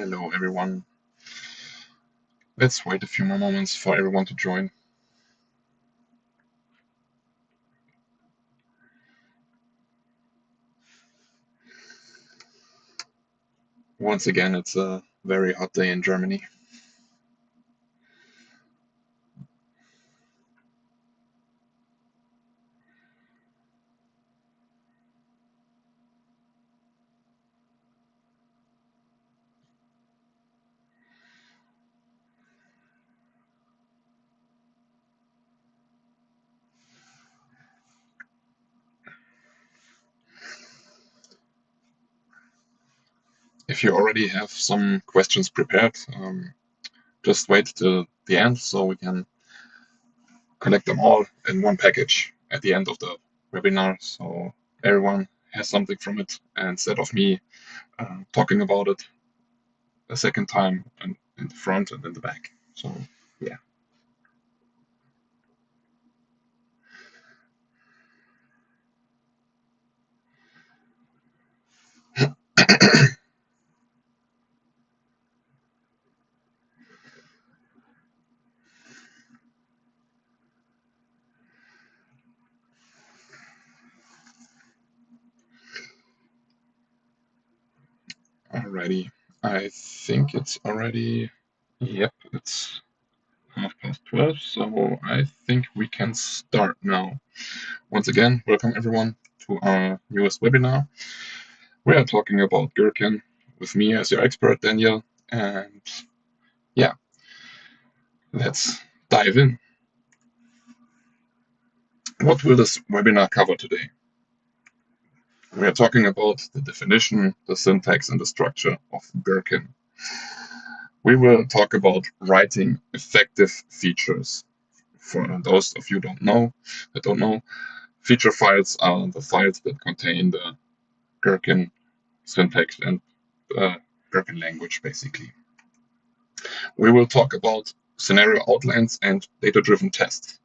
Hello, everyone. Let's wait a few more moments for everyone to join. Once again, it's a very hot day in Germany. If you already have some questions prepared, just wait till the end so we can collect them all in one package at the end of the webinar, so everyone has something from it instead of me talking about it a second time and in the front and in the back. So, yeah. Alrighty. I think it's already, yep, it's 12:30, so I think we can start now. Once again, welcome everyone to our newest webinar. We are talking about Gherkin with me as your expert, Daniel, and yeah, let's dive in. What will this webinar cover today? We are talking about the definition, the syntax, and the structure of Gherkin. We will talk about writing effective features. For those of you that don't know, feature files are the files that contain the Gherkin syntax and Gherkin language, basically. We will talk about scenario outlines and data-driven tests.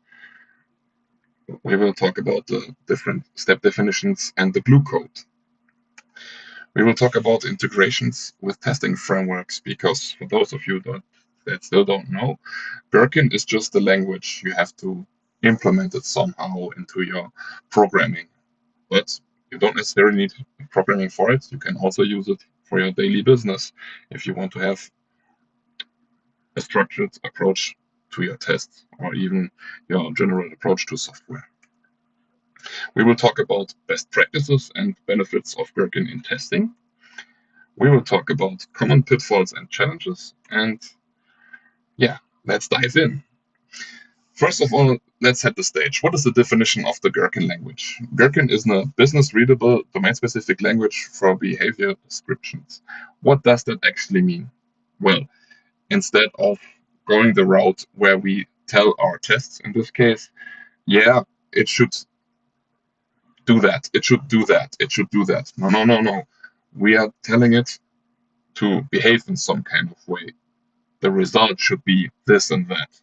We will talk about the different step definitions and the glue code. We will talk about integrations with testing frameworks, because for those of you that still don't know, Gherkin is just the language. You have to implement it somehow into your programming. But you don't necessarily need programming for it. You can also use it for your daily business if you want to have a structured approach to your tests or even your general approach to software. We will talk about best practices and benefits of Gherkin in testing. We will talk about common pitfalls and challenges. And yeah, let's dive in. First of all, let's set the stage. What is the definition of the Gherkin language? Gherkin is a business-readable, domain-specific language for behavior descriptions. What does that actually mean? Well, instead of going the route where we tell our tests, in this case, yeah, it should do that, it should do that, it should do that. No, no, no, no. We are telling it to behave in some kind of way. The result should be this and that.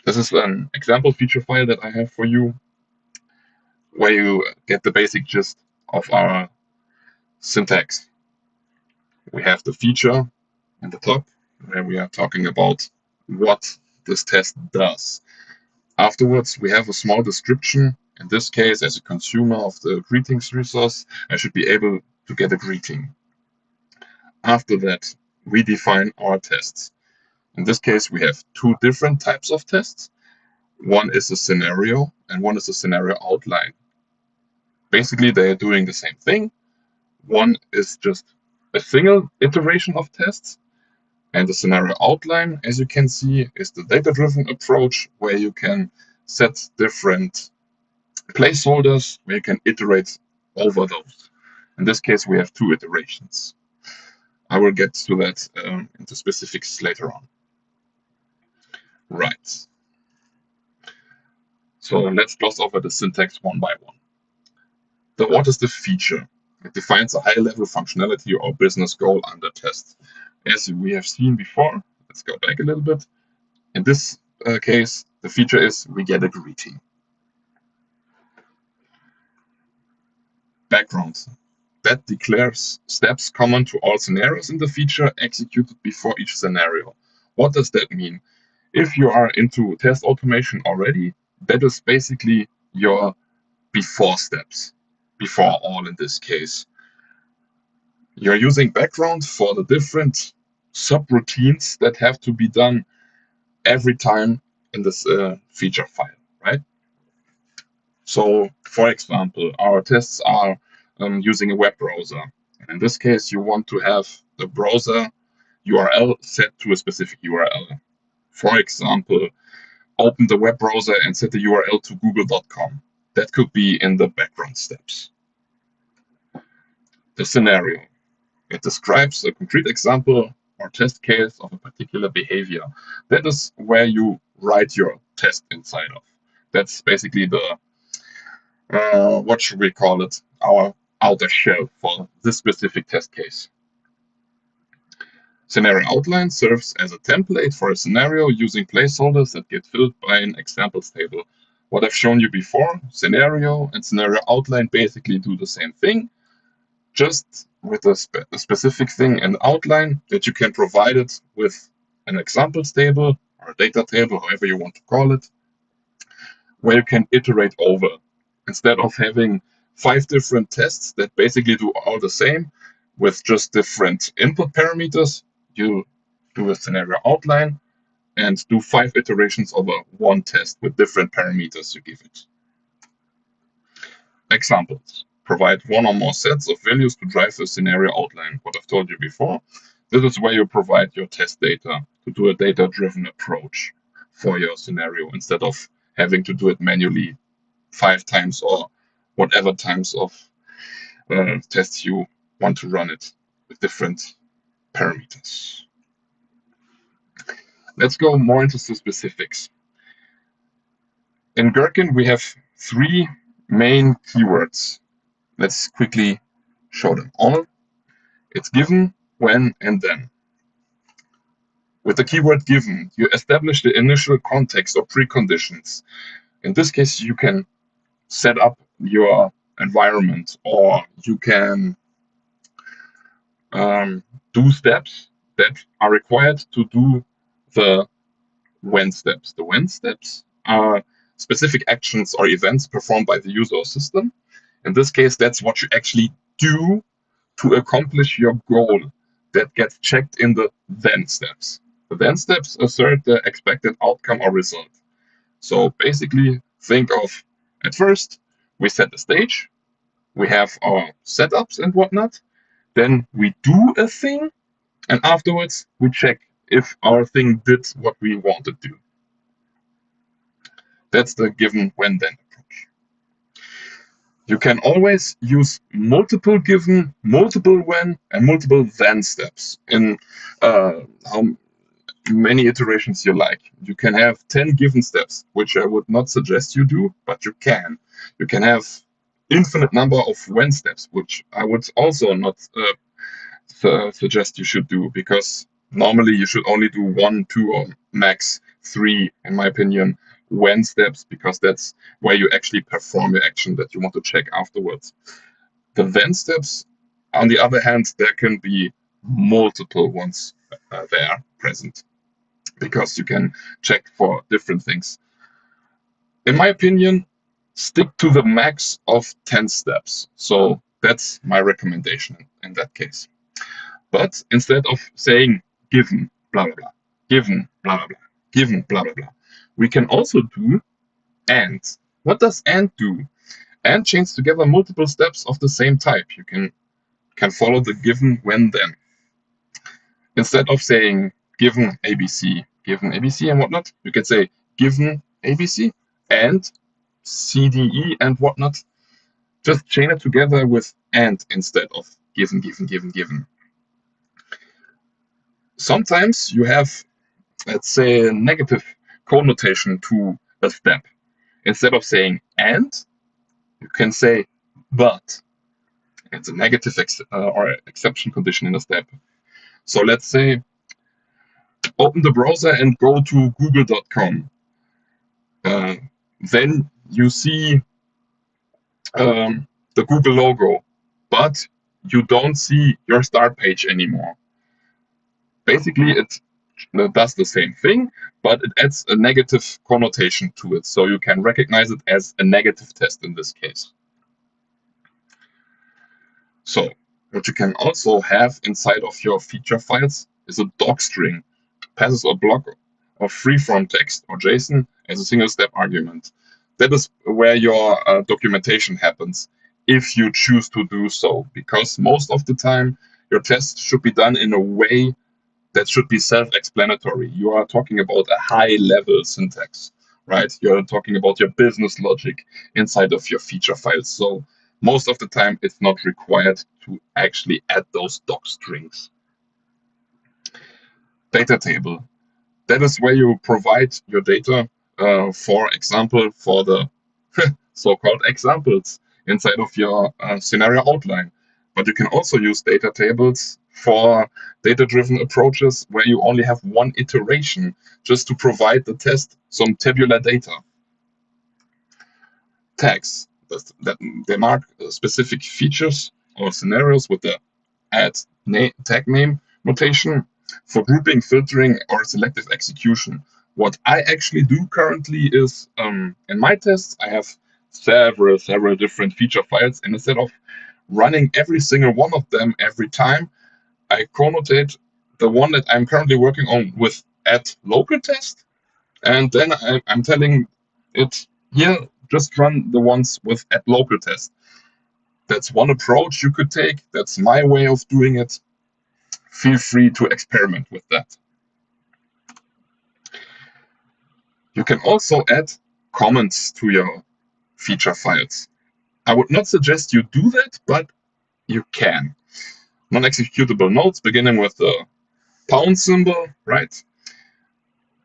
This is an example feature file that I have for you, where you get the basic gist of our syntax. We have the feature in the top, where we are talking about what this test does. Afterwards, we have a small description. In this case, as a consumer of the greetings resource, I should be able to get a greeting. After that, we define our tests. In this case, we have two different types of tests. One is a scenario and one is a scenario outline. Basically, they are doing the same thing. One is just a single iteration of tests, and the scenario outline, as you can see, is the data-driven approach, where you can set different placeholders, where you can iterate over those. In this case, we have two iterations. I will get to that into specifics later on. Right. So let's gloss over the syntax one by one. What is the feature? It defines a high-level functionality or business goal under test. As we have seen before, let's go back a little bit. In this case, the feature is we get a greeting. Background. that declares steps common to all scenarios in the feature executed before each scenario. What does that mean? If you are into test automation already, that is basically your before steps, before all in this case. You're using background for the different subroutines that have to be done every time in this feature file, right? So, for example, our tests are using a web browser. And in this case, you want to have the browser URL set to a specific URL. For example, open the web browser and set the URL to google.com. That could be in the background steps. The scenario. It describes a concrete example or test case of a particular behavior. That is where you write your test inside of. That's basically the, what should we call it, our outer shell for this specific test case. Scenario outline serves as a template for a scenario using placeholders that get filled by an examples table. What I've shown you before, scenario and scenario outline basically do the same thing, just with a specific thing in outline that you can provide it with an examples table or a data table, however you want to call it, where you can iterate over. Instead of having 5 different tests that basically do all the same with just different input parameters, you do a scenario outline and do 5 iterations over one test with different parameters you give it. Examples. Provide one or more sets of values to drive the scenario outline. What I've told you before. This is where you provide your test data to do a data-driven approach for your scenario instead of having to do it manually 5 times or whatever times of tests you want to run it with different parameters. Let's go more into the specifics. In Gherkin, we have 3 main keywords. Let's quickly show them all. It's given, when, and then. With the keyword given, you establish the initial context or preconditions. In this case, you can set up your environment, or you can do steps that are required to do the when steps. The when steps are specific actions or events performed by the user or system. In this case, that's what you actually do to accomplish your goal that gets checked in the then steps. The then steps assert the expected outcome or result. So basically, think of, at first, we set the stage, we have our setups and whatnot, then we do a thing, and afterwards we check if our thing did what we wanted to do. That's the given, when, then approach. You can always use multiple given, multiple when, and multiple then steps in how many iterations you like. You can have 10 given steps, which I would not suggest you do, but you can. You can have infinite number of when steps, which I would also not suggest you should do, because normally you should only do 1, 2, or max 3, in my opinion, when steps, because that's where you actually perform your action that you want to check afterwards. The then steps, on the other hand, there can be multiple ones there present, because you can check for different things. In my opinion, stick to the max of 10 steps. So that's my recommendation in that case. But instead of saying given, blah, blah, blah, given, blah, blah, blah, given, blah, blah, blah, we can also do and. What does and do? And chains together multiple steps of the same type. You can follow the given, when, then. Instead of saying given ABC and whatnot, you can say given ABC and CDE and whatnot. Just chain it together with and instead of given, given, given, given. Sometimes you have, let's say, a negative connotation to a step. Instead of saying and, you can say but. It's a negative or exception condition in a step. So let's say, open the browser and go to google.com. Then you see the Google logo, but you don't see your start page anymore. Basically, it does the same thing, but it adds a negative connotation to it. So you can recognize it as a negative test in this case. So what you can also have inside of your feature files is a doc string, passes a block of free-form text or JSON as a single-step argument. That is where your documentation happens, if you choose to do so, because most of the time your test should be done in a way that should be self-explanatory. You are talking about a high-level syntax, right? You're talking about your business logic inside of your feature files. So most of the time, it's not required to actually add those doc strings. Data table. That is where you provide your data, for example, for the so-called examples inside of your scenario outline. But you can also use data tables for data-driven approaches where you only have one iteration just to provide the test some tabular data. Tags, that they mark specific features or scenarios with the add tag name notation for grouping, filtering, or selective execution. What I actually do currently is, in my tests, I have several different feature files, and instead of running every single one of them every time, I connotate the one that I'm currently working on with add local test, and then I'm telling it here, just run the ones with add local test. That's one approach you could take. That's my way of doing it. Feel free to experiment with that. You can also add comments to your feature files. I would not suggest you do that, but you can. Non-executable nodes beginning with the pound symbol, right?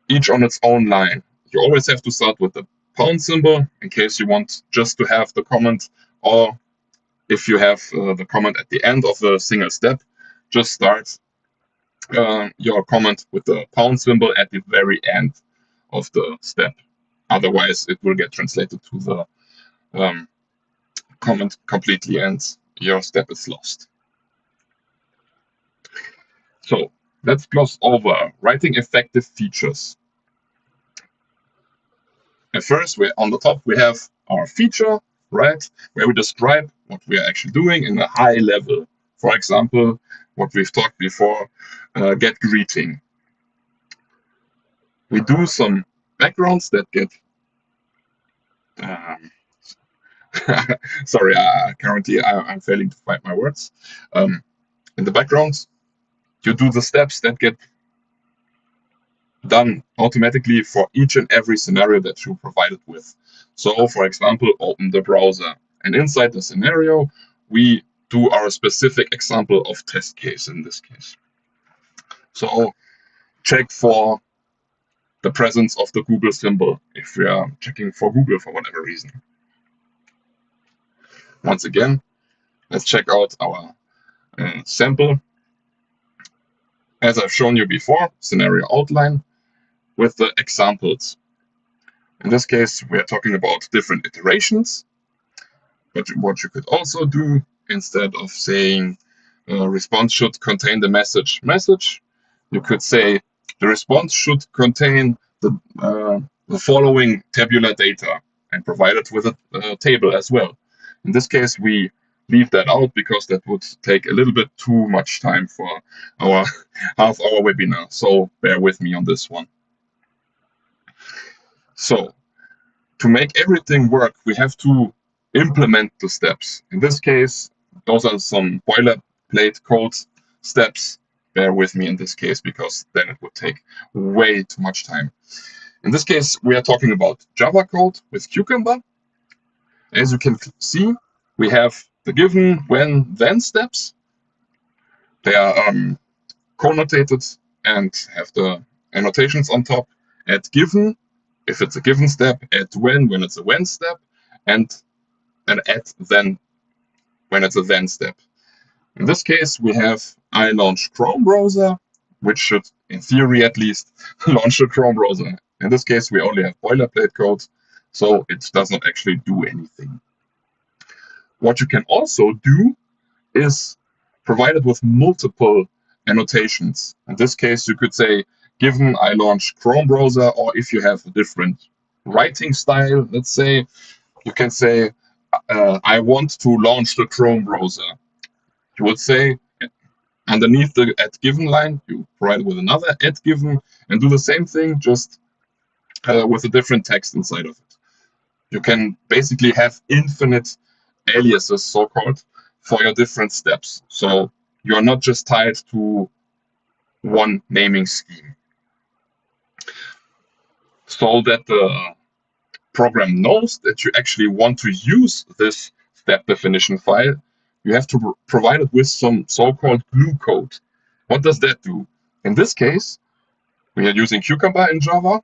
Each on its own line. You always have to start with the pound symbol in case you want just to have the comment, or if you have the comment at the end of a single step, just start your comment with the pound symbol at the very end of the step. Otherwise, it will get translated to the comment completely and your step is lost. So let's gloss over writing effective features. At first, on the top, we have our feature, right, where we describe what we are actually doing in a high level. For example, what we've talked before, get greeting. We do some backgrounds that get sorry, currently I'm failing to find my words. In the background, you do the steps that get done automatically for each and every scenario that you provided with. So, for example, open the browser, and inside the scenario, we do our specific example of test case in this case. So, check for the presence of the Google symbol if we are checking for Google for whatever reason. Once again, let's check out our sample. As I've shown you before, scenario outline with the examples. In this case, we are talking about different iterations. But what you could also do, instead of saying response should contain the message, you could say the response should contain the following tabular data and provide it with a table as well. In this case, we leave that out because that would take a little bit too much time for our half-hour webinar. So bear with me on this one. So to make everything work, we have to implement the steps. In this case, those are some boilerplate code steps. Bear with me in this case, because then it would take way too much time. In this case, we are talking about Java code with Cucumber. As you can see, we have the given, when, then steps. They are connotated and have the annotations on top. At given, if it's a given step, at when it's a when step, and an at then when it's a then step. In this case, we have I launch Chrome browser, which should, in theory at least, launch the Chrome browser. In this case, we only have boilerplate code, so it does not actually do anything. What you can also do is provided with multiple annotations. In this case, you could say, given I launch Chrome browser, or if you have a different writing style, let's say, you can say, I want to launch the Chrome browser. You would say, underneath the at given line, you provide with another at given and do the same thing, just with a different text inside of it. You can basically have infinite aliases, so-called, for your different steps. So you're not just tied to one naming scheme. So that the program knows that you actually want to use this step definition file, you have to provide it with some so-called glue code. What does that do? In this case, we are using Cucumber in Java,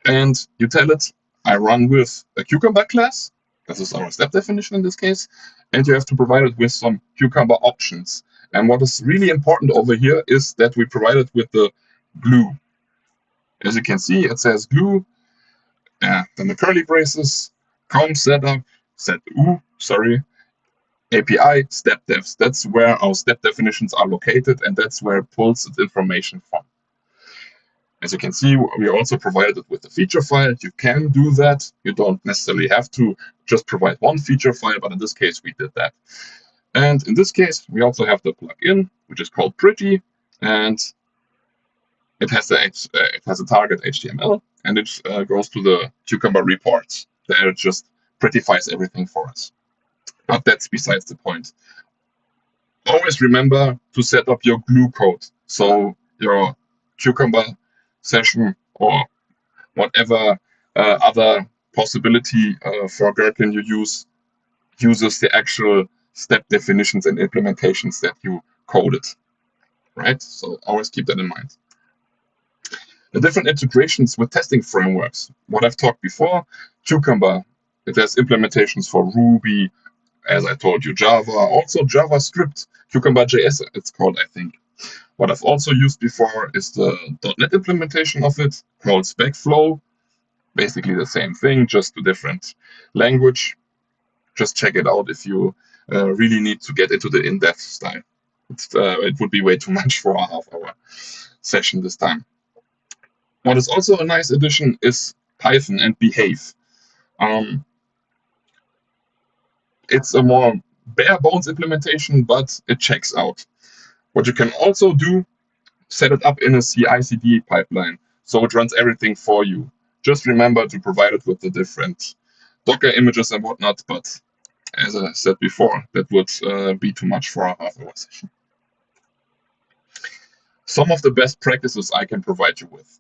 and you tell it, I run with a Cucumber class. This is our step definition in this case. And you have to provide it with some Cucumber options. And what is really important over here is that we provide it with the glue. As you can see, it says glue, then the curly braces, com setup, API, step defs. That's where our step definitions are located, and that's where it pulls its information from. As you can see, we also provided it with a feature file. You can do that. You don't necessarily have to just provide one feature file, but in this case, we did that. And in this case, we also have the plugin, which is called Pretty, and it has a target HTML, and it goes to the Cucumber reports. There it just prettifies everything for us. But that's besides the point. Always remember to set up your glue code. So your Cucumber session or whatever other possibility for Gherkin you use uses the actual step definitions and implementations that you coded, right? So always keep that in mind. The different integrations with testing frameworks. What I've talked before, Cucumber, it has implementations for Ruby, as I told you, Java, also JavaScript, Cucumber.js, it's called, I think. What I've also used before is the .NET implementation of it, called SpecFlow. Basically the same thing, just a different language. Just check it out if you really need to get into the in-depth style. It would be way too much for a half-hour session this time. What is also a nice addition is Python and Behave. It's a more bare bones implementation, but it checks out. What you can also do, set it up in a CI/CD pipeline, so it runs everything for you. Just remember to provide it with the different Docker images and whatnot, but as I said before, that would be too much for a half-hour session. Some of the best practices I can provide you with.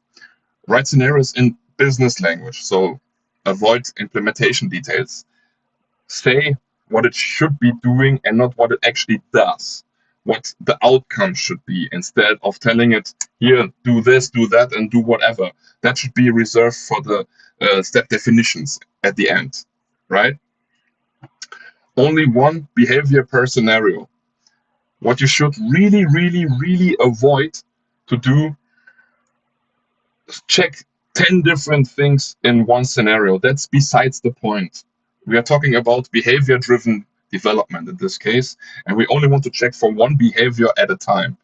Write scenarios in business language, so avoid implementation details. Say what it should be doing and not what it actually does. What the outcome should be, instead of telling it, here, do this, do that, and do whatever. That should be reserved for the step definitions at the end, right? Only one behavior per scenario. What you should really, really, really avoid to do is check 10 different things in one scenario. That's besides the point. We are talking about behavior-driven development in this case, and we only want to check for one behavior at a time.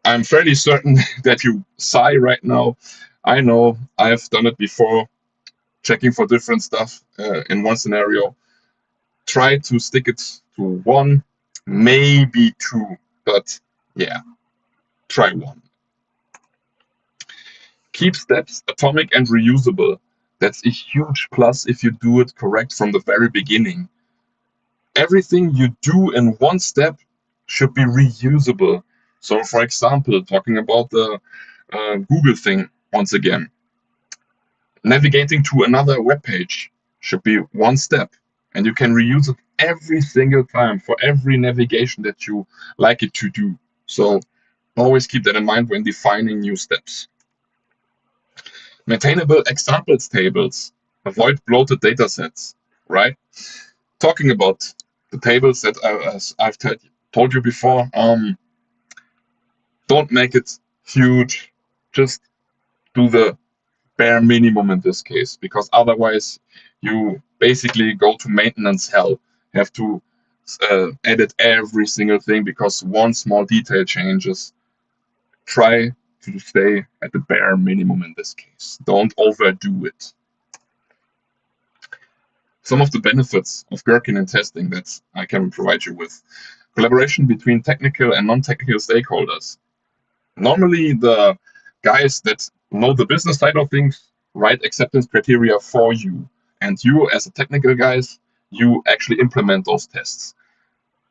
I'm fairly certain that you sigh right now. I know I've done it before, checking for different stuff in one scenario. Try to stick it to one, maybe two, but yeah, try one. Keep steps atomic and reusable. That's a huge plus if you do it correct from the very beginning. Everything you do in one step should be reusable. So, for example, talking about the Google thing once again, navigating to another web page should be one step, and you can reuse it every single time for every navigation that you like it to do. So, always keep that in mind when defining new steps. Maintainable examples tables. Avoid bloated data sets, right? Talking about the tables that I've told you before, don't make it huge. Just do the bare minimum in this case, because otherwise you basically go to maintenance hell. You have to edit every single thing because one small detail changes. Try to stay at the bare minimum in this case. Don't overdo it. Some of the benefits of Gherkin in testing that I can provide you with. Collaboration between technical and non-technical stakeholders. Normally, the guys that know the business side of things write acceptance criteria for you. And you, as a technical guys, you actually implement those tests.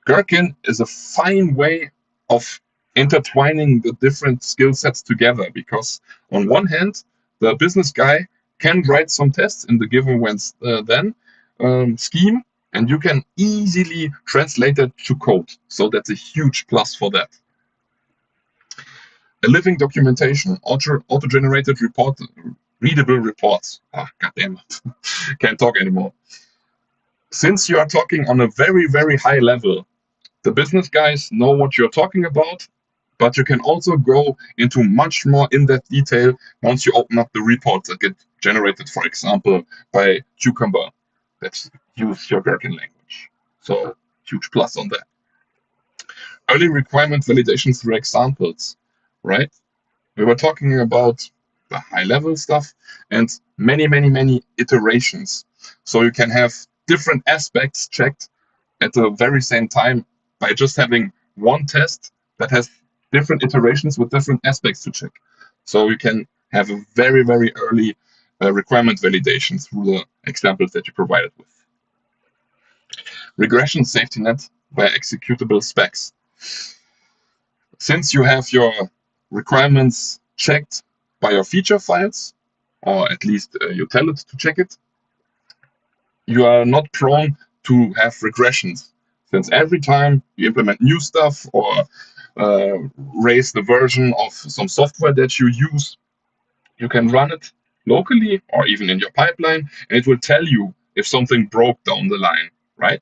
Gherkin is a fine way of intertwining the different skill sets together because, on one hand, the business guy can write some tests in the given then scheme, and you can easily translate it to code. So that's a huge plus for that. A living documentation, auto-generated report, readable reports. God damn it. Can't talk anymore. Since you are talking on a very, very high level, the business guys know what you're talking about, but you can also go into much more in-depth detail once you open up the reports that get generated, for example, by Cucumber that use your Gherkin language. So huge plus on that. Early requirement validation through examples, right? We were talking about the high-level stuff and many iterations. So you can have different aspects checked at the very same time by just having one test that has different iterations with different aspects to check. So you can have a very, very early requirement validation through the examples that you provided with. Regression safety net by executable specs. Since you have your requirements checked by your feature files, or at least you tell it to check it, you are not prone to have regressions. Since every time you implement new stuff or raise the version of some software that you use, you can run it locally or even in your pipeline, and it will tell you if something broke down the line, right?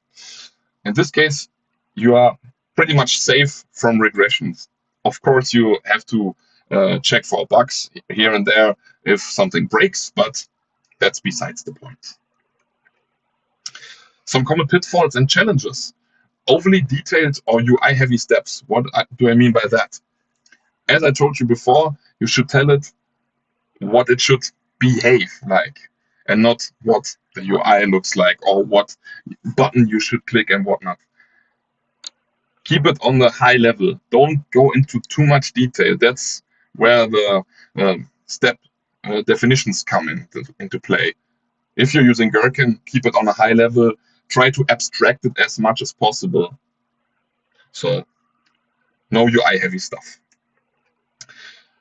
In this case, you are pretty much safe from regressions. Of course, you have to check for bugs here and there if something breaks, but that's besides the point. Some common pitfalls and challenges. Overly detailed or UI-heavy steps. What do I mean by that? As I told you before, you should tell it what it should behave like, and not what the UI looks like or what button you should click and whatnot. Keep it on the high level. Don't go into too much detail. That's where the step definitions come into play. If you're using Gherkin, keep it on a high level. Try to abstract it as much as possible. So no UI heavy stuff.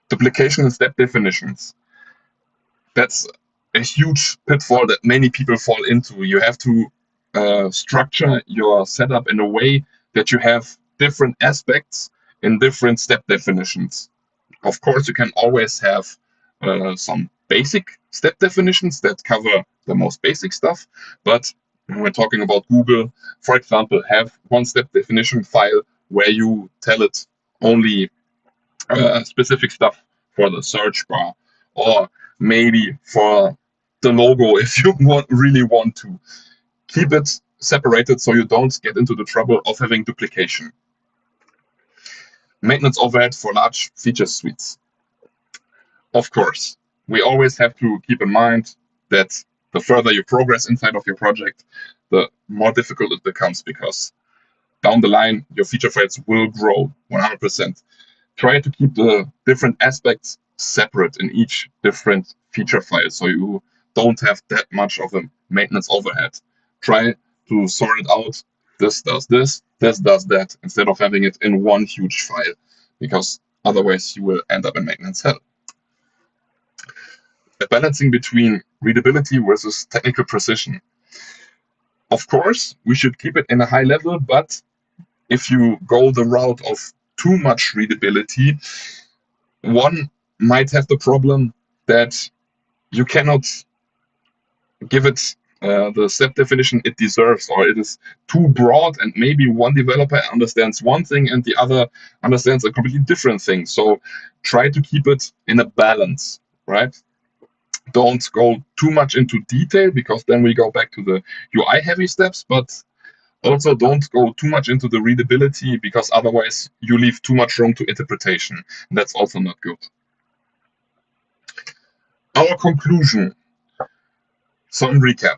Duplication and step definitions. That's a huge pitfall that many people fall into. You have to structure your setup in a way that you have different aspects in different step definitions. Of course, you can always have some basic step definitions that cover the most basic stuff, but when we're talking about Google, for example, have one step definition file where you tell it only specific stuff for the search bar, or maybe for the logo if you really want to. Keep it separated so you don't get into the trouble of having duplication. Maintenance overhead for large feature suites. Of course, we always have to keep in mind that the further you progress inside of your project, the more difficult it becomes, because down the line, your feature files will grow 100%. Try to keep the different aspects separate in each different feature file so you don't have that much of a maintenance overhead. Try to sort it out. This does this, this does that, instead of having it in one huge file, because otherwise you will end up in maintenance hell. A balancing between readability versus technical precision. Of course, we should keep it in a high level, but if you go the route of too much readability, one might have the problem that you cannot give it the step definition it deserves, or it is too broad, and maybe one developer understands one thing and the other understands a completely different thing. So try to keep it in a balance, right? Don't go too much into detail, because then we go back to the UI heavy steps, but Also, don't go too much into the readability, because otherwise you leave too much room to interpretation. And that's also not good. Our conclusion, some recap.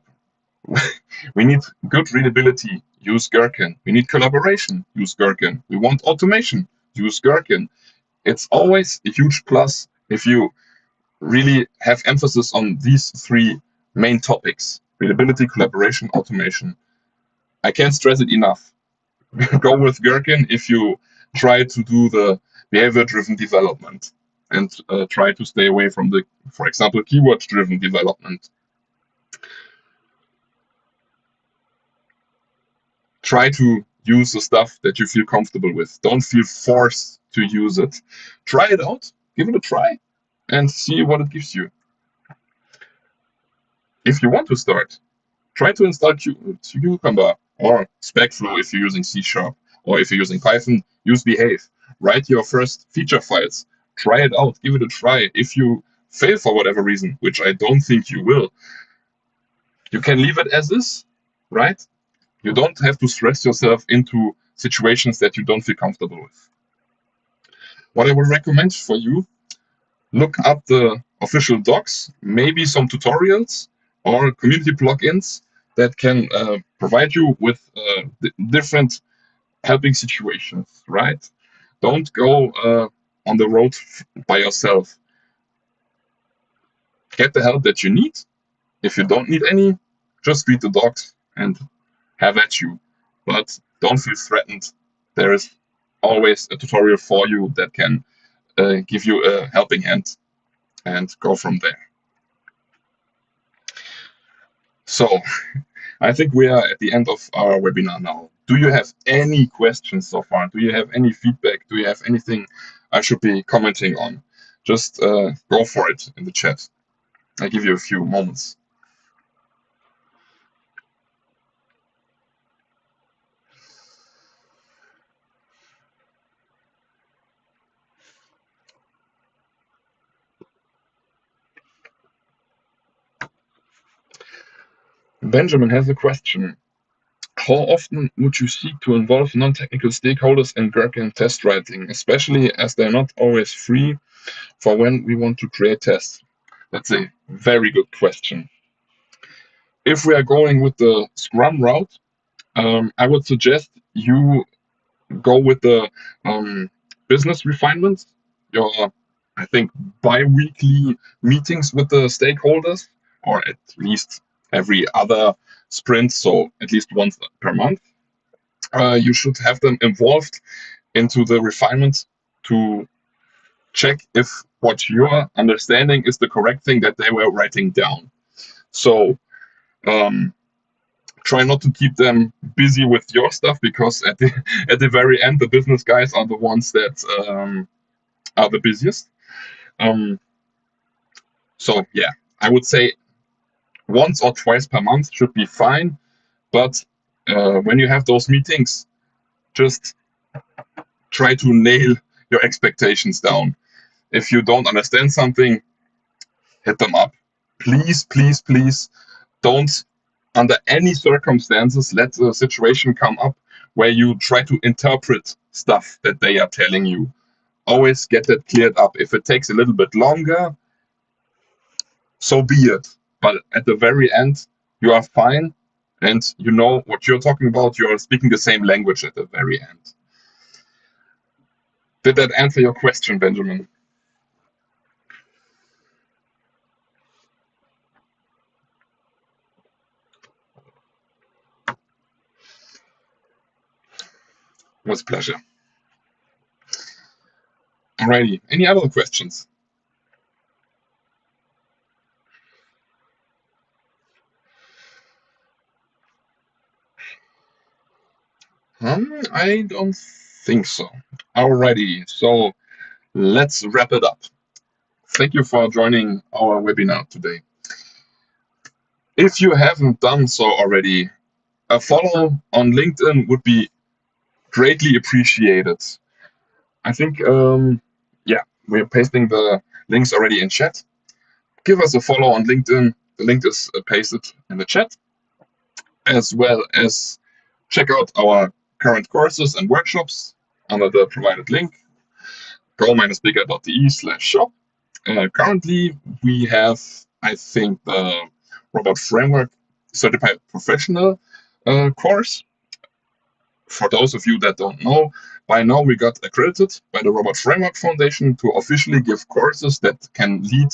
We need good readability, use Gherkin. We need collaboration, use Gherkin. We want automation, use Gherkin. It's always a huge plus if you really have emphasis on these three main topics: readability, collaboration, automation. I can't stress it enough. Go with Gherkin if you try to do the behavior-driven development, and try to stay away from the, for example, keyword-driven development. Try to use the stuff that you feel comfortable with. Don't feel forced to use it. Try it out, give it a try, and see what it gives you. If you want to start, try to install Cucumber or SpecFlow if you're using C#, or if you're using Python, use Behave. Write your first feature files. Try it out, give it a try. If you fail for whatever reason, which I don't think you will, you can leave it as is, right? You don't have to stress yourself into situations that you don't feel comfortable with. What I would recommend for you, look up the official docs, maybe some tutorials or community plugins that can provide you with different helping situations, right? Don't go on the road by yourself. Get the help that you need. If you don't need any, just read the docs and have at you. But don't feel threatened. There is always a tutorial for you that can give you a helping hand, and go from there. So I think we are at the end of our webinar now. Do you have any questions so far? Do you have any feedback? Do you have anything I should be commenting on? Just go for it in the chat. I give you a few moments. Benjamin has a question. How often would you seek to involve non-technical stakeholders in Gherkin test writing, especially as they're not always free for when we want to create tests? That's a very good question. If we are going with the Scrum route, I would suggest you go with the business refinements, your, I think, bi-weekly meetings with the stakeholders, or at least every other sprint, so at least once per month. You should have them involved into the refinement to check if what you're understanding is the correct thing that they were writing down. So try not to keep them busy with your stuff, because at the very end, the business guys are the ones that are the busiest. So yeah, I would say once or twice per month should be fine. But when you have those meetings, just try to nail your expectations down. If you don't understand something, hit them up. Please, please, please don't, under any circumstances, let a situation come up where you try to interpret stuff that they are telling you. Always get that cleared up. If it takes a little bit longer, so be it. But at the very end, you are fine, and you know what you're talking about. You're speaking the same language at the very end. Did that answer your question, Benjamin? With pleasure. Alrighty, any other questions? I don't think so. Alrighty, so let's wrap it up. Thank you for joining our webinar today. If you haven't done so already, a follow on LinkedIn would be greatly appreciated. I think, yeah, we're pasting the links already in chat. Give us a follow on LinkedIn. The link is pasted in the chat, as well as Check out our current courses and workshops under the provided link, go-bigger.de/shop. Currently, we have, I think, the Robot Framework Certified Professional course. For those of you that don't know, by now we got accredited by the Robot Framework Foundation to officially give courses that can lead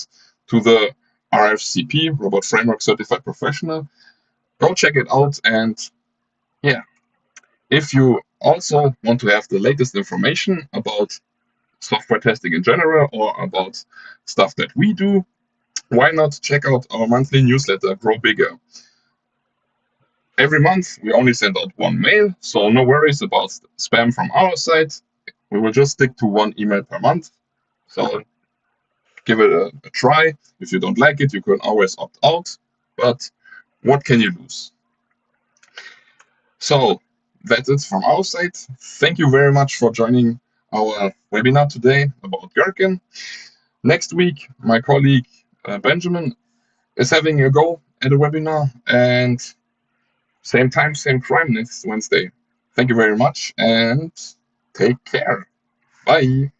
to the RFCP, Robot Framework Certified Professional. Go check it out. And yeah, if you also want to have the latest information about software testing in general or about stuff that we do, why not check out our monthly newsletter, Grow Bigger? Every month, we only send out one mail, so no worries about spam from our side. We will just stick to one email per month. So give it a try. If you don't like it, you can always opt out. But what can you lose? So that's it from our side. Thank you very much for joining our webinar today about Gherkin. Next week, my colleague Benjamin is having a go at a webinar, and same time, same crime next Wednesday. Thank you very much and take care. Bye.